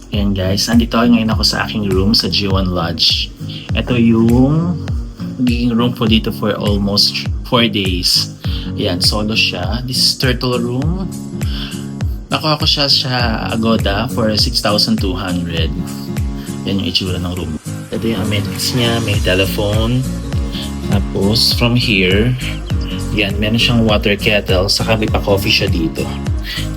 Ayan guys, nandito ngayon ako sa aking room sa G1 Lodge. Ito yung magiging room ko dito for almost 4 days. Ayan, solo siya. This is turtle room. Nakuha ko siya sa Agoda for 6,200. Yan yung itsura ng room. Ito yung amenities niya, may telephone. Tapos from here, yan, meron siyang water kettle, saka may pa-coffee siya dito.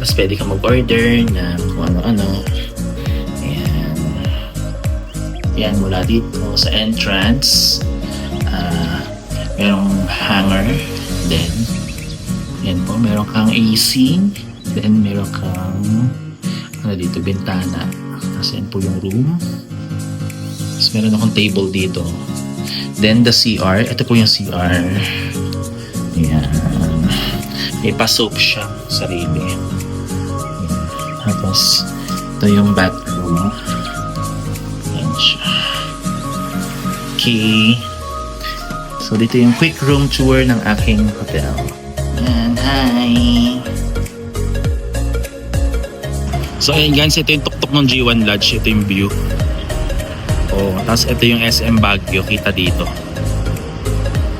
Tapos pwede ka mag-order na kung ano-ano. Ayan. Yan, mula dito sa entrance. Merong hanger. Then, yan po, meron kang AC. Then, meron kang dito, bintana. Tapos yan po yung room. Tapos meron akong table dito. Then, the CR. Ito po yung CR. Ayan. May pa-soap siya, sarili. Ayan. Tapos, ito yung bathroom. Ayan siya. Okay. So, dito yung quick room tour ng aking hotel. Ayan, hi! So, ayan guys, ito yung tuktok ng G1 Lodge. Ito yung view. Oh, tapos ito yung SM Baguio. Kita dito.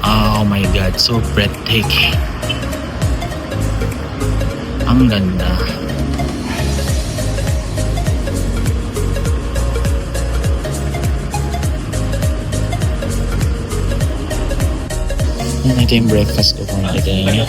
Oh my God, so breathtaking. Ang ganda. Yan, ito yung breakfast ko kung nakita niyo.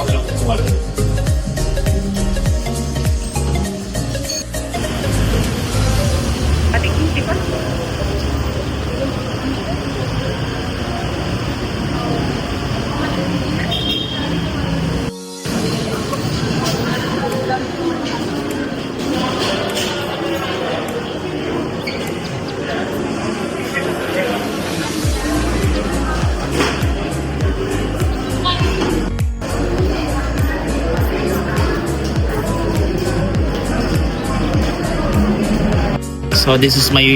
So this is my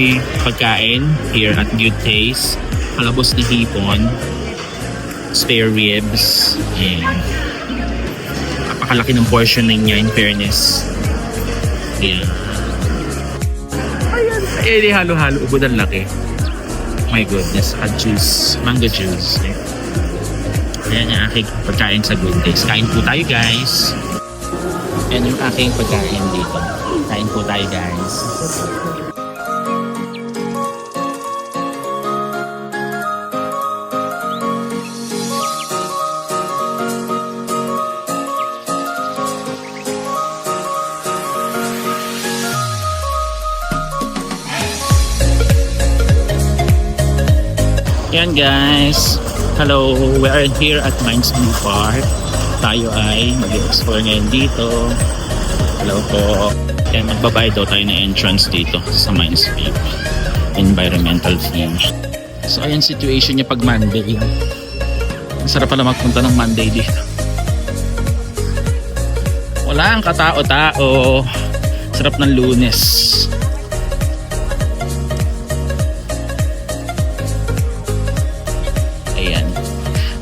pagkain here at Good Taste. Palabos na hipon, spare ribs, and napakalaki ng portion niya in fairness. Ayan. Ayan, halo-halo, ubod ang laki. My goodness, at juice, mango juice. Ayan yung aking pagkain sa Good Taste. Kain po tayo guys. Ayan yung aking pagkain dito. Kain po tayo guys. Yan guys, hello, we are here at Mines Blue Park. Tayo ay mag-explore ngayon dito. Hello po. Yan, magbabayad daw tayo ng entrance dito sa Mines Blue. Environmental fee. So ayan situation niya pag Monday. Masarap pala magpunta ng Monday dito. Wala ang katao-tao. Sarap ng Lunes.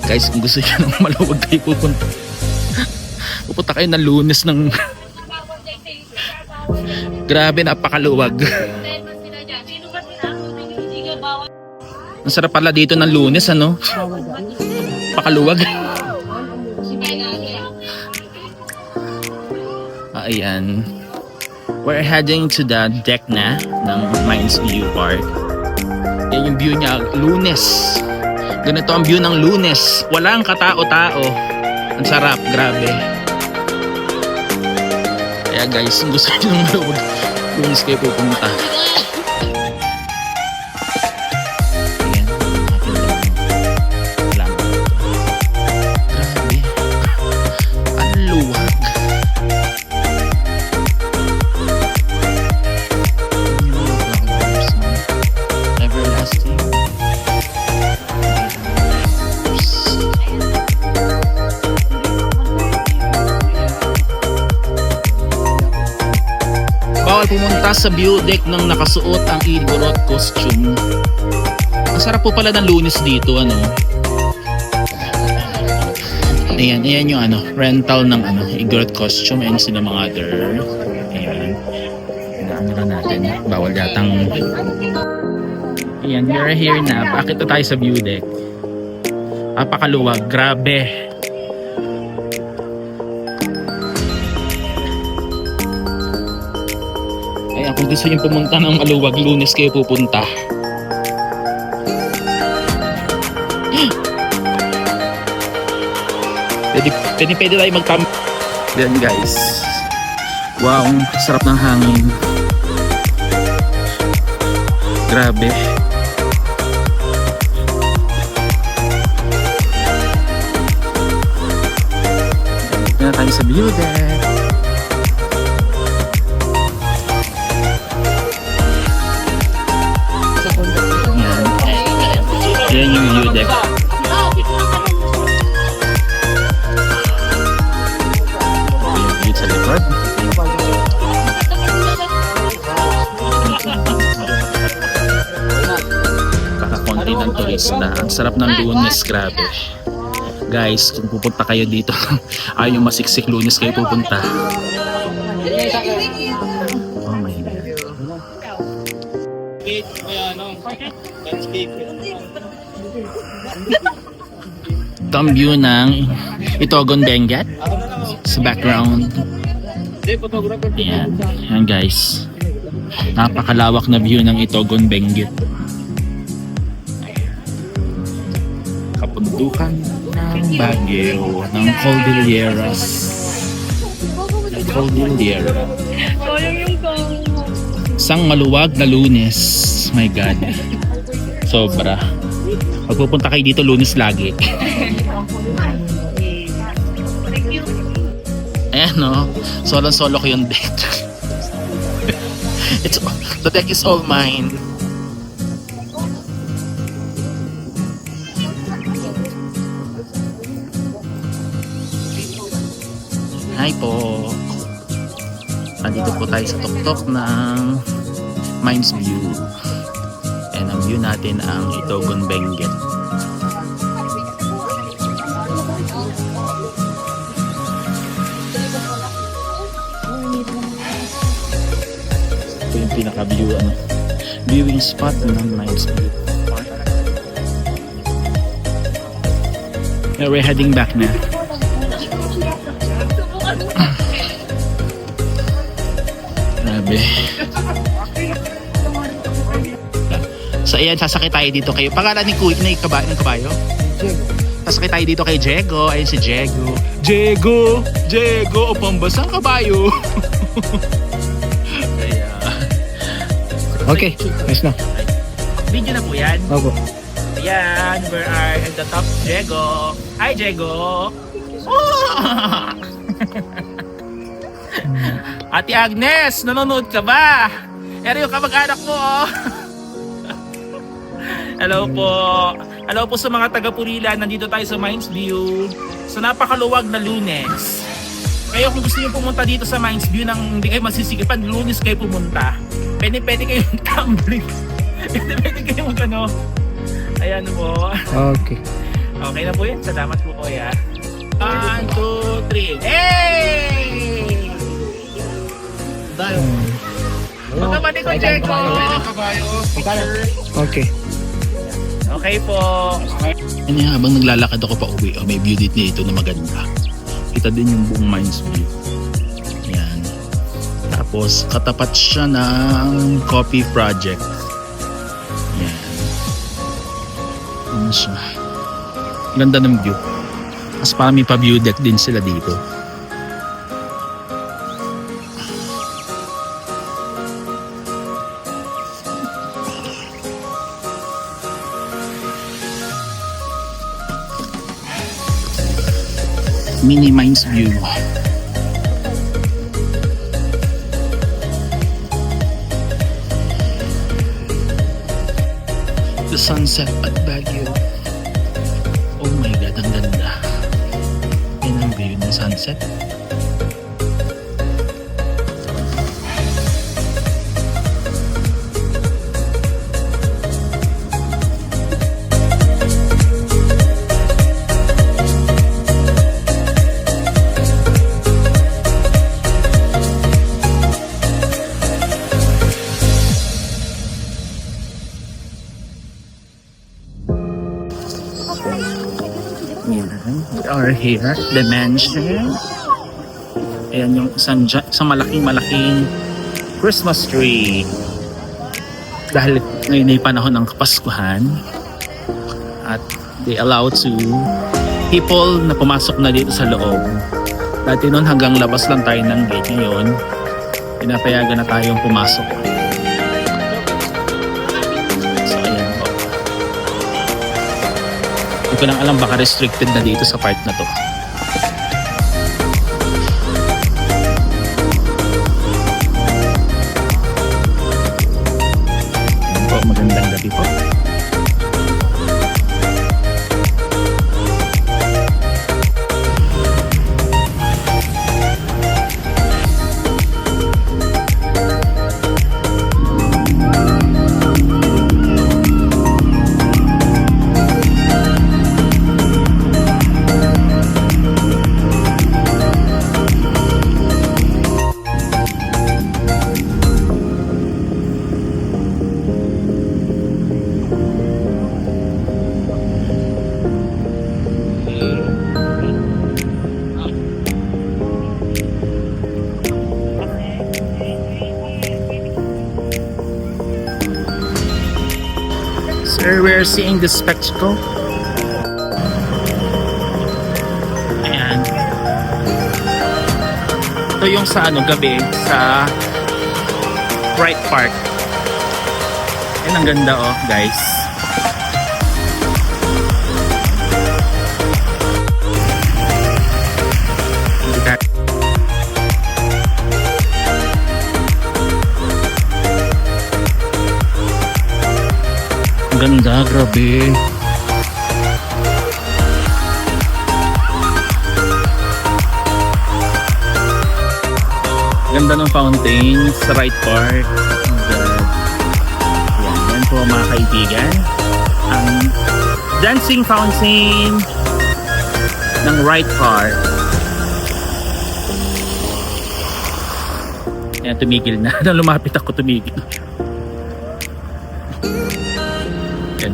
Guys, kung gusto nyo ng maluwag kayo pupunta kayo ng Lunes ng grabe, napakaluwag. Ang sarap pala dito ng Lunes, ano? Pakaluwag. Ayan, we're heading to the deck na ng Mines Blue Park. Yan yung view niya, Lunes. Ganito ang view ng Lunes. Walang katao-tao. Ang sarap, grabe. Kaya guys, kung gusto nyo ng maluwag, Lunes kayo pupunta. Ayan. Grabe. Ang luwag. Everlasting. Bawal pumunta sa view deck nang nakasuot ang Igorot costume. Ang sarap po pala ng Lunes dito, ano. Ayan, ayan yung ano, rental ng ano, Igorot costume. Ayan sila mga other. Ayan. Inaano na natin. Bawal dagatang. Ayan, we're here na. Paakit na tayo sa view deck. Napakaluwag, grabe. Ayan, kung gusto nyo pumunta ng maluwag, Lunes kayo pupunta. Pwede tayo magtam. Yan guys. Wow, sarap ng hangin. Grabe. Dito na tayo sa view deck. Yan yung view deck. Yung view sa likod. Kakakonti ng turista. Ang sarap ng Lunes, grabe. Guys, kung pupunta kayo dito, ayaw yung masiksik Lunes kayo pupunta. Oh my God. Ito ang view ng Itogon Benguet sa background. Ayan. Ayan guys. Napakalawak na view ng Itogon Benguet. Kapundukan ng Baguio ng Cordilleras. Cordillera. Isang maluwag na Lunes. My God. Sobra. Magpupunta kayo dito Lunes lagi. Ayan no. Solo ko yung deck. The deck is all mine. Hi po. Andito po tayo sa tuktok ng Mines View. And ang view natin ang Itogon Benguet. Ito yung pinaka-view viewing spot ng Mines View. Yeah, we're heading back na. Grabe. So ayan, sasakay tayo dito kayo. Pangalan ni Kuya na ng kabayo? Sasakay tayo dito kay Diego. Ayun si Diego. Diego, o pambasang kabayo. Okay, nice na. Video na po yan. Opo. Ayan, we are at the top, Diego. Hi, Diego. Oh! Ate Agnes, nanonood ka ba? Ero yung kamag-anak mo, oh. Hello po. Hello po sa mga taga-Purila. Nandito tayo sa Mines View. Sa napakaluwag na Lunes. Kayo kung gusto niyo pumunta dito sa Mines View nang hindi kayo masisigipan, Lunes kayo pumunta. Pwede kayong tumbling. Pwede kayong ano. Ayan po. Okay. Okay na po yan. Salamat po kuya. 1, 2, 3. Hey! Tayo. Pagkamali ko, Diego. Okay. Okay po. Ano yan, habang naglalakad ako pa uwi, may view dito na maganda. Kita din yung buong Mines View. Yan. Tapos, katapat siya ng coffee project. Yan. Ano siya. Ganda ng view. Tapos parang may pa-view deck din sila dito. Mini Mines View. The sunset at Baguio. Oh my God, ang ganda. Yan ang view ng sunset. are here, the mansion. Ayan yung isang malaking Christmas tree. Dahil ngayon ay panahon ng Kapaskuhan at they allow to people na pumasok na dito sa loob. Dati noon hanggang labas lang tayo ng gate. Ngayon, pinapayagan na tayong pumasok. So ayan po. Hindi ko lang alam, baka restricted na dito sa part na to. Ayan po, magandang gabi po. Sir, we're seeing the spectacle. Ayan. Ito yung sa gabi sa Pride Park. Ayan, ang ganda guys. Ganda, grabe. Ganda ng fountain sa right part. Yan po mga kaibigan. Ang dancing fountain ng right part. Yan, tumigil na. Nang lumapit ako, tumigil. Yan.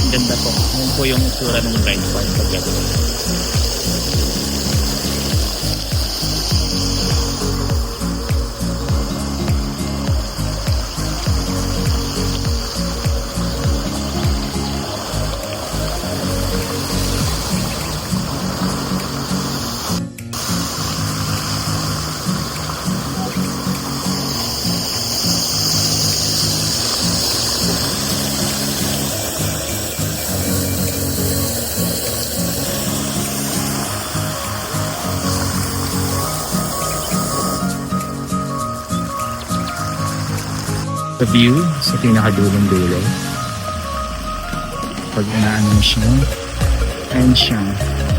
Ganda po. Yun po yung itsura ng right part paggabi. The view sa pinakadulong dulo. Pag inaano mo siya, ayun siya,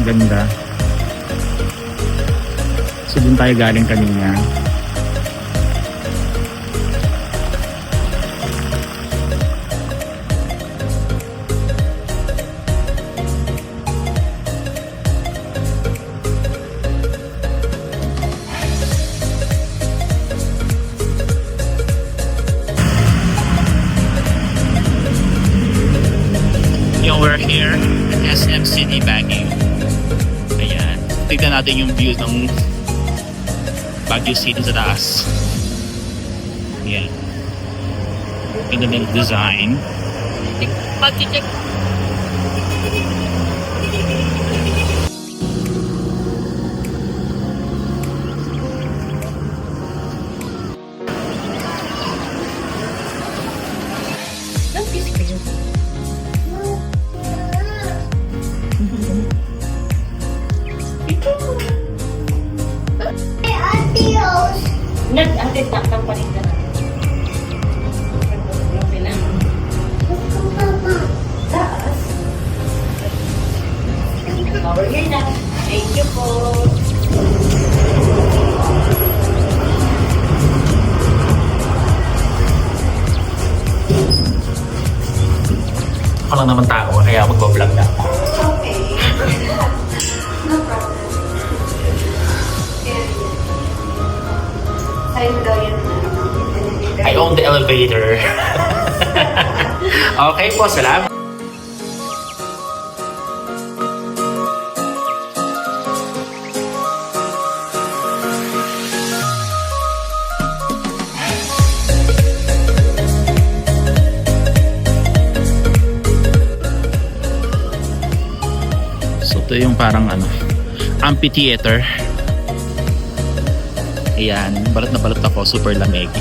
ganda. So dun tayo galing kanina. We're here at SM City, Baguio. Ayan. Tignan natin yung view ng Baguio City sa taas. Ayan. Ganda ng design. Pag-check. Nag-atid na kang paninda na. Saan? Ako lang naman tao, kaya magbablog na ako. Okay. No problem. Sa'yo daw yun. I own the elevator. Okay po, salamat. So ito yung parang amphitheater. Ayan, balot na balot ako, super lamig.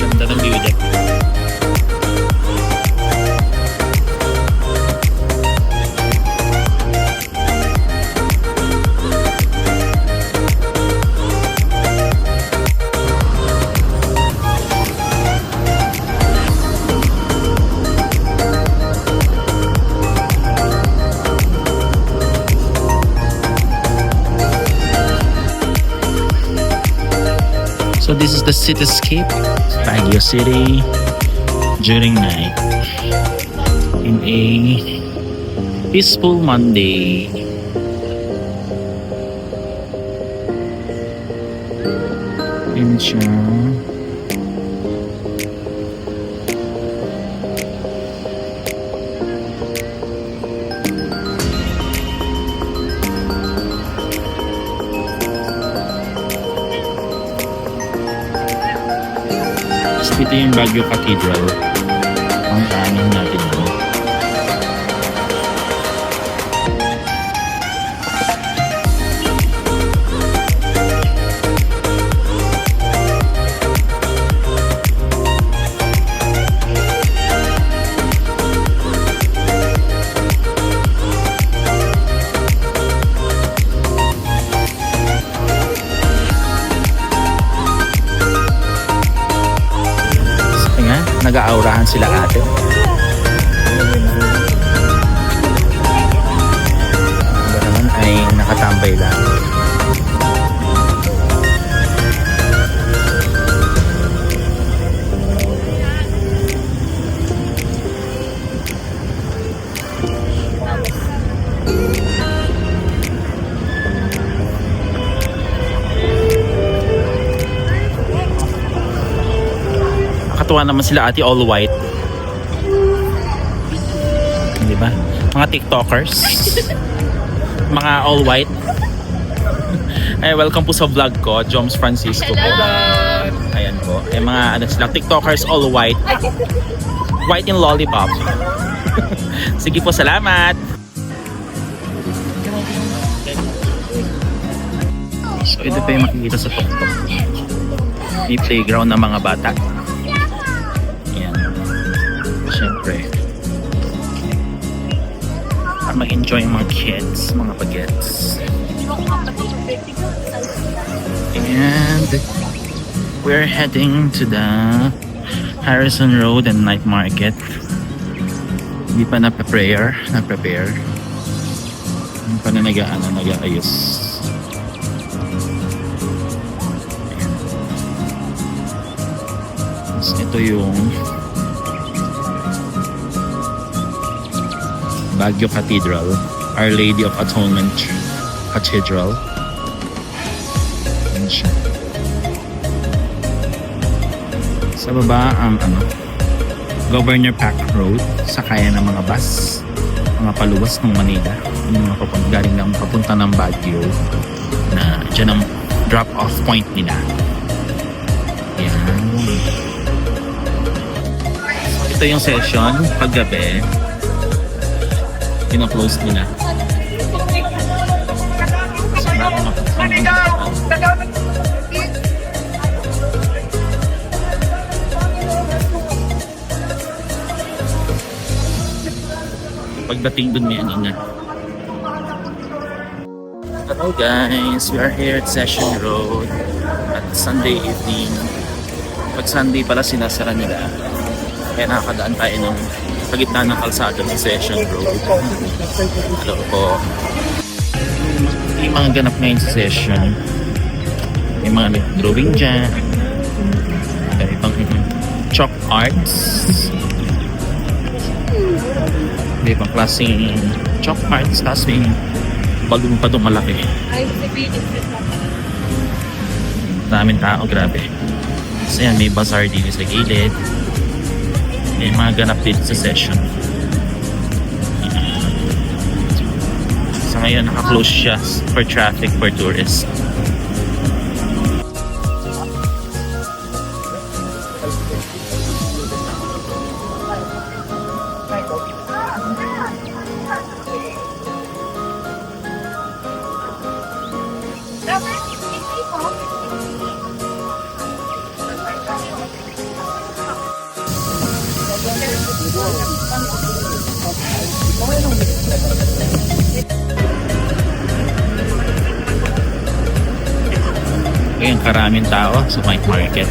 Ganda ng view deck. So this is the cityscape, Baguio City during night in a peaceful Monday. Yun siya. Ito yung Baguio Cathedral. Ang kanan natin doon. Nag-aurahan sila ate. Iba naman ay nakatambay lang. Nakatuwa naman sila ate, all white. Di ba? Mga TikTokers. Mga all white. Ay, welcome po sa vlog ko, Joms Francisco po. Ayan po. Ay, mga sila, TikTokers all white. White in lollipop. Sige po, salamat. So, ito pa yung makikita sa TikTok. May playground ng mga bata. Siyempre para mag-enjoy yung mga kids, mga bagets. And we're heading to the Harrison Road and Night Market. Hindi pa na-prepare. Hindi pa na nag-aayos. Ito yung Baguio Cathedral, Our Lady of Atonement Cathedral. Ayan siya. Sa baba ang Governor Park Road, sakayan ng mga bus, mga paluwas ng Manila, yung mga galing lang papunta ng Baguio, na dyan ang drop-off point nila. Yan. Ito yung session paggabi. Pino-close nila. Pagdating dun may na. Hello guys, we are here at Session Road at Sunday evening. Pag Sunday pala sinasara nila, kaya nakakadaan tayo ng pagitna ng kalsada ng Session Road. Hello po. Yung mga ganap ngayon sa session, may mga drawing dyan, may ibang chalk arts, may ibang klaseng chalk arts, tapos may balloon pa doon malaki. Daming tao, grabe. So yan, may bazaar dito sa gilid. May mga ganap dito sa session. So ngayon, naka-close siya for traffic for tourists. Ngayon, karaming tao sa night market.